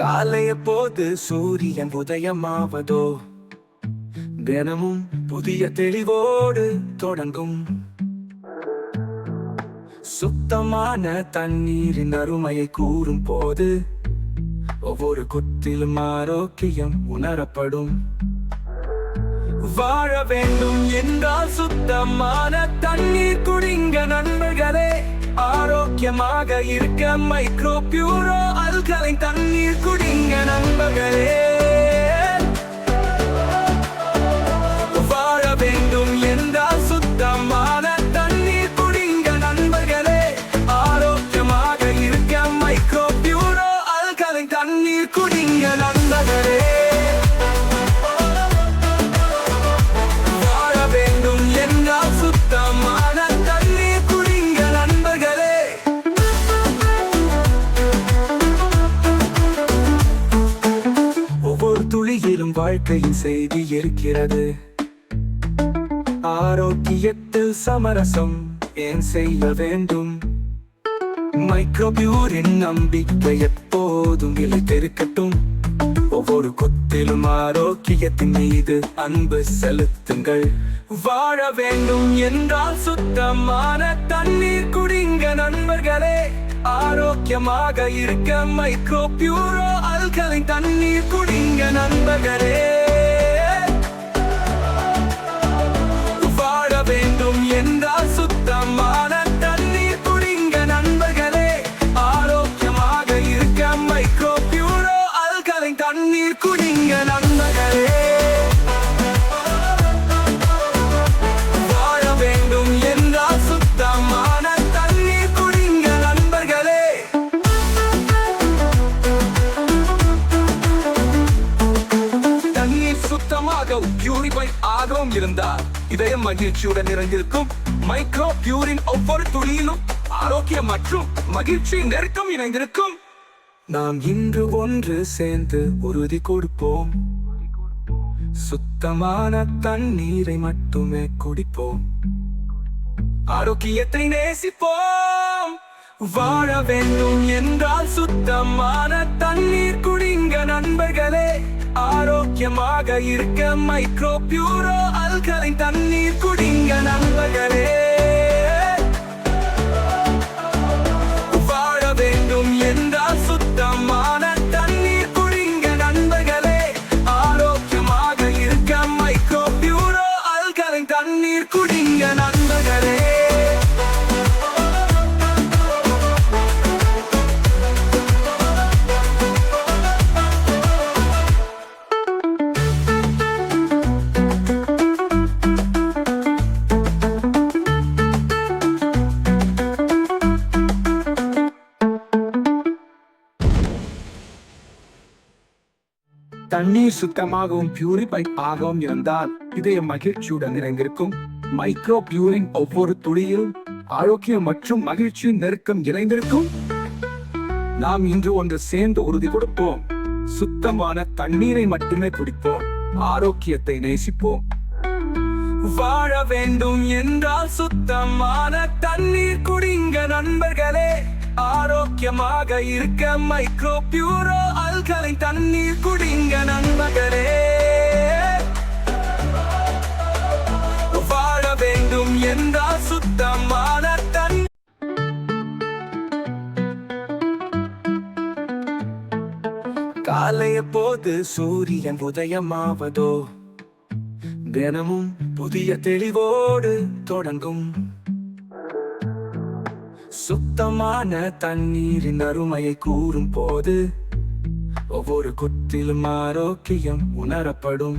காலை எப்போது சூரியன் உதயமாவதோ தினமும் புதிய தெளிவோடு தொடங்கும். சுத்தமான தண்ணீரின் அருமையை கூறும் போது ஒவ்வொரு குத்திலும் ஆரோக்கியம் உணரப்படும். வாழ வேண்டும் என்றால் சுத்தமான தண்ணீர் குடிங்க நண்பர்களே. ஆரோக்கியமாக இருக்க மைக்ரோ பியூரோ அல்கலைன் தண்ணீர் குடிங்க நண்பர்களே. வாழ வேண்டும் என்றால் சுத்தமான தண்ணீர் குடிங்க நண்பர்களே. ஆரோக்கியமாக இருக்க மைக்ரோ பியூரோ அல்கலைன் தண்ணீர் குடிங்க நண்பர்களே. வாழ வேண்டும் என்றால் சுத்தமான தண்ணீர் குடிங்க நண்பர்களே. ஒவ்வொரு துளியிலும் வாழ்க்கையின் செய்தி இருக்கிறது. ஆரோக்கியத்தில் சமரசம் ஏன் செய்ய வேண்டும்? மைக்ரோ பியூரின் நம்பிக்கை எப்போதும் நிலைத்திருக்கட்டும். ஒவ்வொரு குத்திலும் ஆரோக்கியத்தின் மீது அன்பு செலுத்துங்கள். வாழ வேண்டும் என்றால் சுத்தமான தண்ணீர் குடிங்க நண்பர்களே. ஆரோக்கியமாக இருக்க மைக்ரோ பியூரோ அல்கலைன் தண்ணீர் குடிங்க நண்பர்களே. வாழ வேண்டும் என்றால் சுத்தமான தண்ணீர் குடிங்க நண்பர்களே. ஆரோக்கியமாக இருக்க மைக்ரோ பியூரோ அல்கலைன் தண்ணீர் குடிங்க நண்பர்களே. வாழ வேண்டும் என்றால் சுத்தமான தண்ணீர் குடிங்க நண்பர்களே. தண்ணீர் சுத்தமாக பியூரிஃபை ஆகவும் இருந்தால் இதயம் மகிழ்ச்சியுடன் நிறைந்திருக்கும். மைக்ரோ பியூரின் ஒவ்வொரு துளியிலும் ஆரோக்கியம் மற்றும் மகிழ்ச்சி நெருக்கம் இணைந்திருக்கும். நாம் இன்று ஒன்று சேர்ந்து உறுதி கொடுப்போம். சுத்தமான தண்ணீரை மட்டுமே குடிப்போம். ஆரோக்கியத்தை நேசிப்போம். வாழ வேண்டும் என்றால் சுத்தமான தண்ணீர் குடிங்க நண்பர்களே. ஆரோக்கியமாக இருக்க மைக்ரோ பியூரோ அல்கலைன் தண்ணீர் குடிங்க நண்பர்களே. வாழ வேண்டும் என்றால் சுத்தமான தண்ணீர் குடிங்க நண்பர்களே. ஆரோக்கியமாக இருக்க மைக்ரோ பியூரோ அல்கலைன் தண்ணீர் குடிங்க நண்பர்களே. தண்ணீர் சுத்தமாகவும் பியூரிஃபை ஆகவும் இருந்தால் இதயம் மகிழ்ச்சியுடன் நிறைந்திருக்கும். மைக்ரோ பியூரின் ஒவ்வொரு துளியிலும் ஆரோக்கியம் மற்றும் மகிழ்ச்சி நெருக்கம் இணைந்திருக்கும். நாம் இன்று ஒன்று சேர்ந்து உறுதி கொடுப்போம். சுத்தமான தண்ணீரை மட்டுமே குடிப்போம். ஆரோக்கியத்தை நேசிப்போம். வாழ வேண்டும் என்றால் சுத்தமான தண்ணீர் குடிங்க நண்பர்களே. ஆரோக்கியமாக இருக்க மைக்ரோ பியூரோ அல்கலைன் தண்ணீர் குடிங்க நண்பர்களே. வாழ வேண்டும் என்றால் சுத்தமான தண்ணீர். காலை எப்போது சூரியன் உதயமாவதோ தினமும் புதிய தெளிவோடு தொடங்கும். சுத்தமான தண்ணீரின் அருமையை கூறும் போது ஒவ்வொரு குத்திலும் ஆரோக்கியம் உணரப்படும்.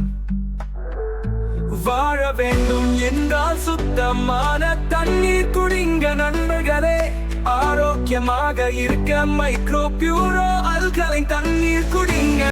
வாழ வேண்டும் என்றால் சுத்தமான தண்ணீர் குடிங்க நண்பர்களே. ஆரோக்கியமாக இருக்க மைக்ரோ பியூரோ அல்கலைன் தண்ணீர் குடிங்க.